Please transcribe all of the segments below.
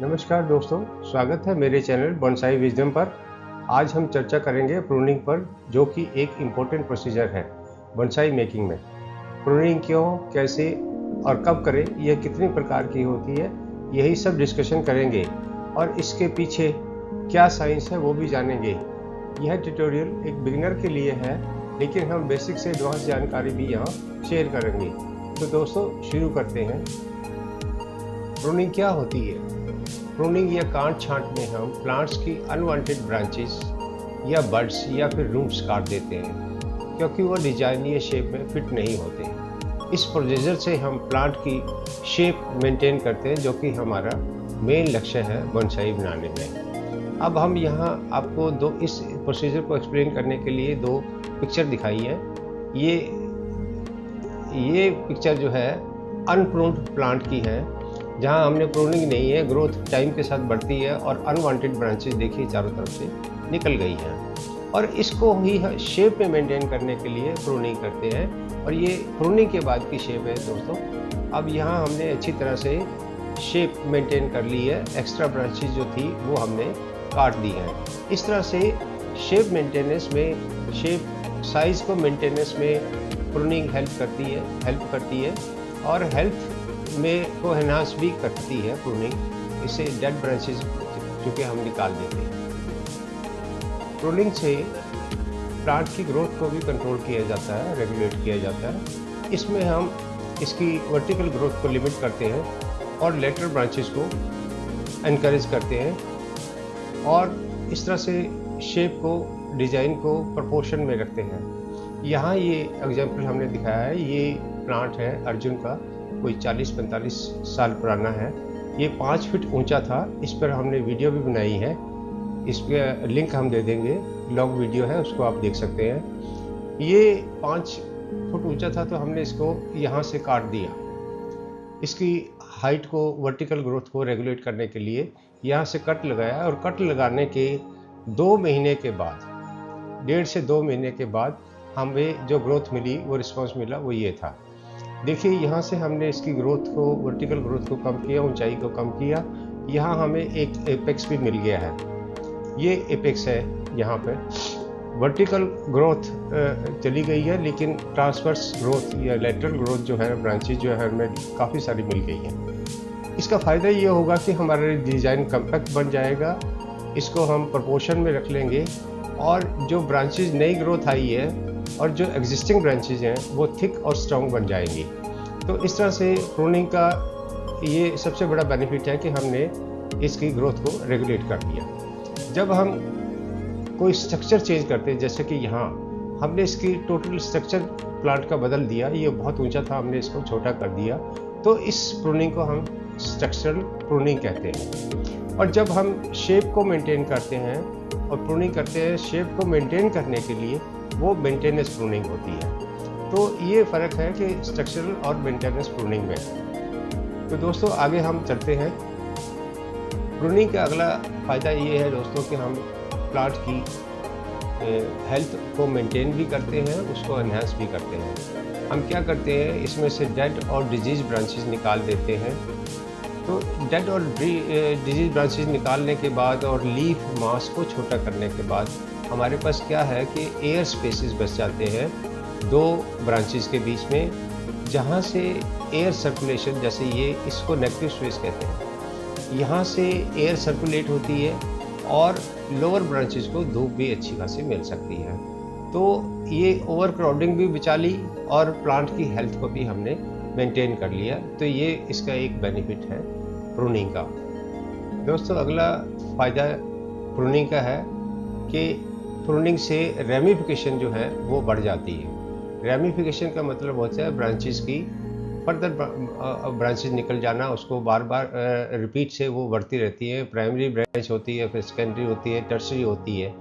नमस्कार दोस्तों, स्वागत है मेरे चैनल बोनसाई विजडम पर। आज हम चर्चा करेंगे प्रूनिंग पर, जो कि एक इम्पोर्टेंट प्रोसीजर है बोनसाई मेकिंग में। प्रूनिंग क्यों, कैसे और कब करें, यह कितनी प्रकार की होती है, यही सब डिस्कशन करेंगे और इसके पीछे क्या साइंस है वो भी जानेंगे। यह ट्यूटोरियल एक बिगिनर के लिए है, लेकिन हम बेसिक से एडवांस जानकारी भी यहाँ शेयर करेंगे। तो दोस्तों शुरू करते हैं। प्रूनिंग क्या होती है? प्रूनिंग या काट छांट में हम प्लांट्स की अनवांटेड ब्रांचेस या बड्स या फिर रूट्स काट देते हैं, क्योंकि वो डिजाइन या शेप में फिट नहीं होते। इस प्रोसीजर से हम प्लांट की शेप मेंटेन करते हैं, जो कि हमारा मेन लक्ष्य है बोनसाई बनाने में। अब हम यहाँ आपको इस प्रोसीजर को एक्सप्लेन करने के लिए दो पिक्चर दिखाई है। ये पिक्चर जो है अनप्रून्ड प्लांट की है, जहाँ हमने प्रूनिंग नहीं है, ग्रोथ टाइम के साथ बढ़ती है और अनवांटेड ब्रांचेस देखिए चारों तरफ से निकल गई हैं, और इसको ही शेप में मेंटेन करने के लिए प्रूनिंग करते हैं। और ये प्रूनिंग के बाद की शेप है दोस्तों। अब यहाँ हमने अच्छी तरह से शेप मेंटेन कर ली है, एक्स्ट्रा ब्रांचेस जो थी वो हमने काट दी हैं। इस तरह से शेप मेंटेनेंस में, शेप साइज को मेंटेनेंस में प्रूनिंग हेल्प करती है और हेल्थ में को एनहांस भी करती है प्रूनिंग। इससे डेड ब्रांचेस चूँकि हम निकाल देते हैं। प्रूनिंग से प्लांट की ग्रोथ को भी कंट्रोल किया जाता है, रेगुलेट किया जाता है। इसमें हम इसकी वर्टिकल ग्रोथ को लिमिट करते हैं और लेटरल ब्रांचेस को एनकरेज करते हैं, और इस तरह से शेप को, डिज़ाइन को प्रोपोर्शन में रखते हैं। यहाँ ये एग्जाम्पल हमने दिखाया है। ये प्लांट है अर्जुन का, कोई 40-45 साल पुराना है। ये 5 फीट ऊंचा था। इस पर हमने वीडियो भी बनाई है, इस पर लिंक हम दे देंगे, लॉन्ग वीडियो है, उसको आप देख सकते हैं। ये 5 फुट ऊंचा था, तो हमने इसको यहाँ से काट दिया। इसकी हाइट को, वर्टिकल ग्रोथ को रेगुलेट करने के लिए यहाँ से कट लगाया, और कट लगाने के 2 महीने के बाद, 1.5 से 2 महीने के बाद हमें जो ग्रोथ मिली, वो रिस्पॉन्स मिला, वो ये था। देखिए यहाँ से हमने इसकी ग्रोथ को, वर्टिकल ग्रोथ को कम किया, ऊंचाई को कम किया। यहाँ हमें एक एपेक्स भी मिल गया है। ये एपेक्स है। यहाँ पे वर्टिकल ग्रोथ चली गई है, लेकिन ट्रांसवर्स ग्रोथ या लेटरल ग्रोथ जो है, ब्रांचेज जो है, हमें काफ़ी सारी मिल गई है। इसका फ़ायदा ये होगा कि हमारा डिज़ाइन कम्पैक्ट बन जाएगा। इसको हम प्रोपोर्शन में रख लेंगे, और जो ब्रांचेज नई ग्रोथ आई है और जो एग्जिस्टिंग ब्रांचेज हैं वो थिक और स्ट्रॉन्ग बन जाएंगी। तो इस तरह से प्रूनिंग का ये सबसे बड़ा बेनिफिट है कि हमने इसकी ग्रोथ को रेगुलेट कर दिया। जब हम कोई स्ट्रक्चर चेंज करते हैं, जैसे कि यहाँ हमने इसकी टोटल स्ट्रक्चर प्लांट का बदल दिया, ये बहुत ऊंचा था, हमने इसको छोटा कर दिया, तो इस प्रूनिंग को हम स्ट्रक्चरल प्रूनिंग कहते हैं। और जब हम शेप को मेंटेन करते हैं और प्रूनिंग करते हैं, शेप को मेंटेन करने के लिए, वो मेंटेनेंस प्रूनिंग होती है। तो ये फ़र्क है कि स्ट्रक्चरल और मेंटेनेंस प्रूनिंग में। तो दोस्तों आगे हम चलते हैं। प्रूनिंग का अगला फ़ायदा ये है दोस्तों कि हम प्लांट की हेल्थ को मेंटेन भी करते हैं, उसको एनहांस भी करते हैं। हम क्या करते हैं, इसमें से डेड और डिजीज़ ब्रांचेस निकाल देते हैं। तो डेड और डिजीज़ ब्रांचेस निकालने के बाद और लीफ मास को छोटा करने के बाद हमारे पास क्या है कि एयर स्पेसेस बच जाते हैं 2 ब्रांचेस के बीच में, जहाँ से एयर सर्कुलेशन, जैसे ये, इसको नेगेटिव स्पेस कहते हैं, यहाँ से एयर सर्कुलेट होती है और लोअर ब्रांचेस को धूप भी अच्छी खासी मिल सकती है। तो ये ओवर क्राउडिंग भी बचा ली और प्लांट की हेल्थ को भी हमने मेंटेन कर लिया। तो ये इसका एक बेनिफिट है प्रूनिंग का। दोस्तों अगला फ़ायदा प्रूनिंग का है कि प्रूनिंग से रेमिफिकेशन जो है वो बढ़ जाती है। रेमिफिकेशन का मतलब होता है ब्रांचेस की फर्दर ब्रांचेस निकल जाना, उसको बार बार रिपीट से वो बढ़ती रहती है। प्राइमरी ब्रांच होती है, फिर सेकेंडरी होती है, टर्शरी होती है।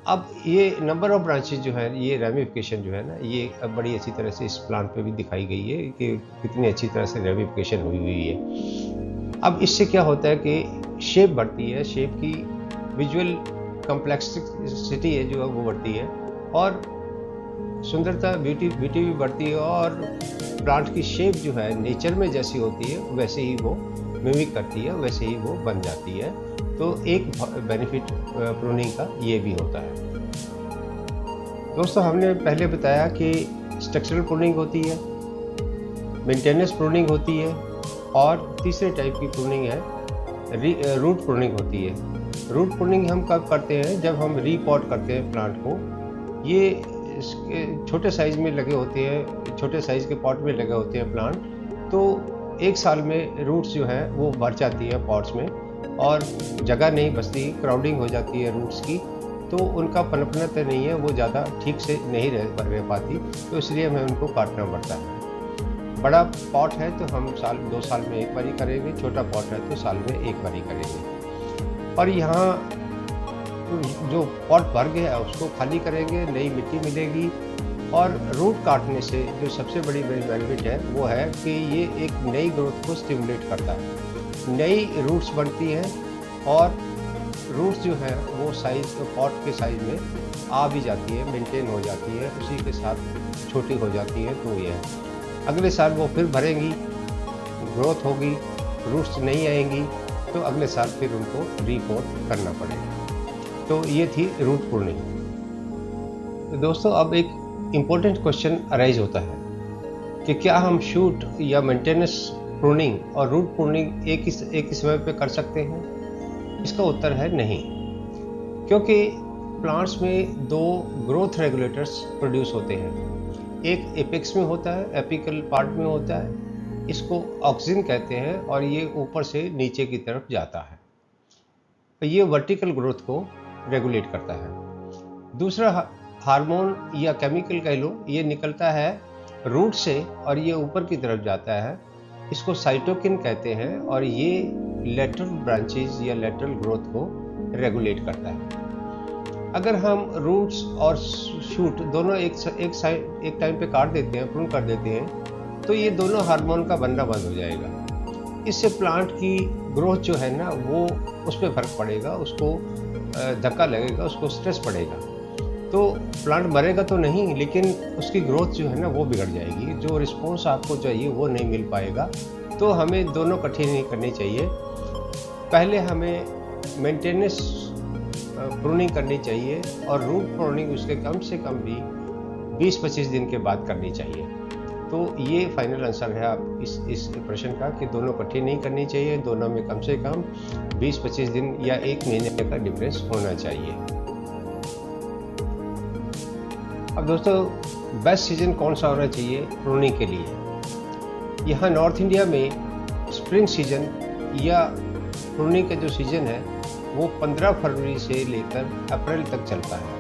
अब ये नंबर ऑफ ब्रांचेस जो है, ये रेमिफिकेशन जो है ना, ये अब बड़ी अच्छी तरह से इस प्लांट पे भी दिखाई गई है कि कितनी अच्छी तरह से रेमिफिकेशन हुई है। अब इससे क्या होता है कि शेप बढ़ती है, शेप की विजुअल कॉम्प्लेक्सिटी है जो है वो बढ़ती है, और सुंदरता, ब्यूटी भी बढ़ती है, और प्लांट की शेप जो है नेचर में जैसी होती है वैसे ही वो मिमिक करती है वैसे ही वो बन जाती है। तो एक बेनिफिट प्रूनिंग का ये भी होता है। दोस्तों, हमने पहले बताया कि स्ट्रक्चरल प्रूनिंग होती है, मेंटेनेंस प्रूनिंग होती है, और तीसरे टाइप की प्रूनिंग है रूट प्रूनिंग होती है। रूट प्रूनिंग हम कब करते हैं? जब हम रीपॉट करते हैं प्लांट को। ये छोटे साइज़ में लगे होते हैं, छोटे साइज़ के पॉट में लगे होते हैं प्लांट, तो 1 साल में रूट्स जो है वो भर जाती है पॉट्स में और जगह नहीं बचती, क्राउडिंग हो जाती है रूट्स की, तो उनका पनपना तो नहीं है, वो ज़्यादा ठीक से नहीं रह पाती, तो इसलिए हमें उनको काटना पड़ता है। बड़ा पॉट है तो हम 2 साल में एक बारी करेंगे, छोटा पॉट है तो साल में एक बारी करेंगे। और यहाँ जो पॉट भर गया है उसको खाली करेंगे, नई मिट्टी मिलेगी। और रूट काटने से जो सबसे बड़ी बेनिफिट है वो है कि ये एक नई ग्रोथ को स्टिमुलेट करता है, नई रूट्स बनती हैं और रूट्स जो है वो साइज पॉट के साइज में आ भी जाती है, मेंटेन हो जाती है, उसी के साथ छोटी हो जाती है। तो ये है अगले साल वो फिर भरेंगी, ग्रोथ होगी, रूट्स नहीं आएंगी, तो अगले साल फिर उनको रीपोर्ट करना पड़ेगा। तो ये थी रूट प्रूनिंग। तो दोस्तों, अब एक इम्पोर्टेंट क्वेश्चन अराइज होता है कि क्या हम शूट या मेंटेनेंस प्रूनिंग और रूट प्रूनिंग एक ही समय पे कर सकते हैं? इसका उत्तर है नहीं, क्योंकि प्लांट्स में 2 ग्रोथ रेगुलेटर्स प्रोड्यूस होते हैं। एक एपेक्स में होता है, एपिकल पार्ट में होता है, इसको ऑक्सिन कहते हैं, और ये ऊपर से नीचे की तरफ जाता है। तो ये वर्टिकल ग्रोथ को रेगुलेट करता है। दूसरा हार्मोन या केमिकल कह लो, ये निकलता है रूट से और ये ऊपर की तरफ जाता है, इसको साइटोकिन कहते हैं, और ये लेटरल ब्रांचेज या लेटरल ग्रोथ को रेगुलेट करता है। अगर हम रूट्स और शूट दोनों एक टाइम पे काट देते हैं, प्रून कर देते हैं, तो ये दोनों हार्मोन का बनना बंद हो जाएगा। इससे प्लांट की ग्रोथ जो है ना वो उस पर फर्क पड़ेगा, उसको धक्का लगेगा, उसको स्ट्रेस पड़ेगा, तो प्लांट मरेगा तो नहीं, लेकिन उसकी ग्रोथ जो है ना वो बिगड़ जाएगी, जो रिस्पॉन्स आपको चाहिए वो नहीं मिल पाएगा। तो हमें दोनों इकट्ठे नहीं करनी चाहिए। पहले हमें मेंटेनेंस प्रूनिंग करनी चाहिए और रूट प्रूनिंग उसके कम से कम भी 20-25 दिन के बाद करनी चाहिए। तो ये फाइनल आंसर है आप इस प्रश्न का कि दोनों इकट्ठी नहीं करनी चाहिए, दोनों में कम से कम 20-25 दिन या 1 महीने का डिफरेंस होना चाहिए। अब दोस्तों, बेस्ट सीजन कौन सा होना चाहिए प्रूनिंग के लिए? यहाँ नॉर्थ इंडिया में स्प्रिंग सीजन या प्रूनिंग का जो सीजन है वो 15 फरवरी से लेकर अप्रैल तक चलता है,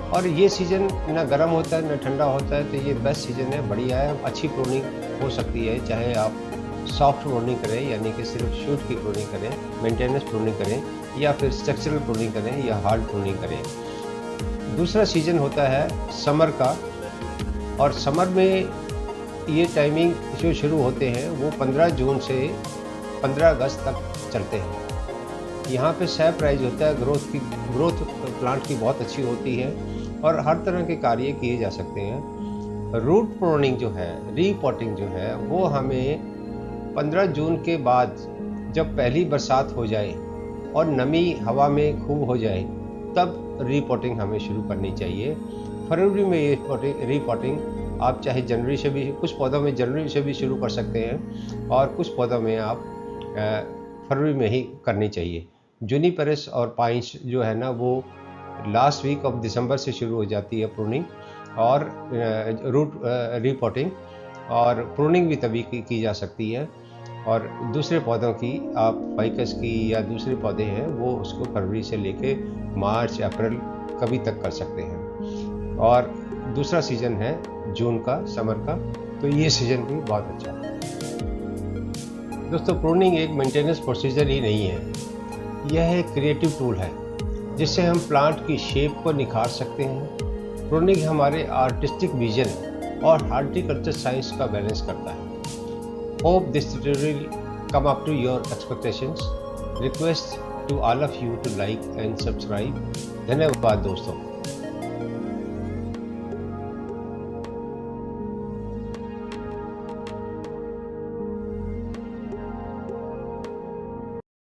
और ये सीज़न ना गर्म होता है ना ठंडा होता है, तो ये बेस्ट सीज़न है, बढ़िया है, अच्छी प्रूनिंग हो सकती है। चाहे आप सॉफ्ट प्रूनिंग करें, यानी कि सिर्फ शूट की प्रूनिंग करें, मेंटेनेंस प्रूनिंग करें, या फिर स्ट्रक्चरल प्रूनिंग करें या हार्ड प्रूनिंग करें। दूसरा सीज़न होता है समर का, और समर में ये टाइमिंग जो शुरू होते हैं वो 15 जून से 15 अगस्त तक चलते हैं। यहाँ पे सैप प्राइज होता है, ग्रोथ प्लांट की बहुत अच्छी होती है और हर तरह के कार्य किए जा सकते हैं। रूट प्रूनिंग जो है, रीपॉटिंग जो है, वो हमें 15 जून के बाद जब पहली बरसात हो जाए और नमी हवा में खूब हो जाए, तब रीपॉटिंग हमें शुरू करनी चाहिए। फरवरी में ये रीपॉटिंग आप चाहे जनवरी से भी, कुछ पौधों में जनवरी से भी शुरू कर सकते हैं और कुछ पौधों में आप फरवरी में ही करनी चाहिए। जूनिपेरस और पाइन्स जो है ना वो लास्ट वीक ऑफ दिसंबर से शुरू हो जाती है प्रूनिंग और रूट रीपॉटिंग, और प्रूनिंग भी तभी की जा सकती है। और दूसरे पौधों की आप फाइकस की या दूसरे पौधे हैं वो उसको फरवरी से लेके मार्च अप्रैल कभी तक कर सकते हैं। और दूसरा सीज़न है जून का, समर का, तो ये सीज़न भी बहुत अच्छा है। दोस्तों, प्रूनिंग एक मेंटेनेंस प्रोसीजर ही नहीं है, यह एक क्रिएटिव टूल है जिससे हम प्लांट की शेप को निखार सकते हैं। प्रूनिंग हमारे आर्टिस्टिक विजन और हार्टिकल्चर साइंस का बैलेंस करता है। Hope this tutorial come up to your expectations. Request to all of you to like and subscribe. धन्यवाद दोस्तों।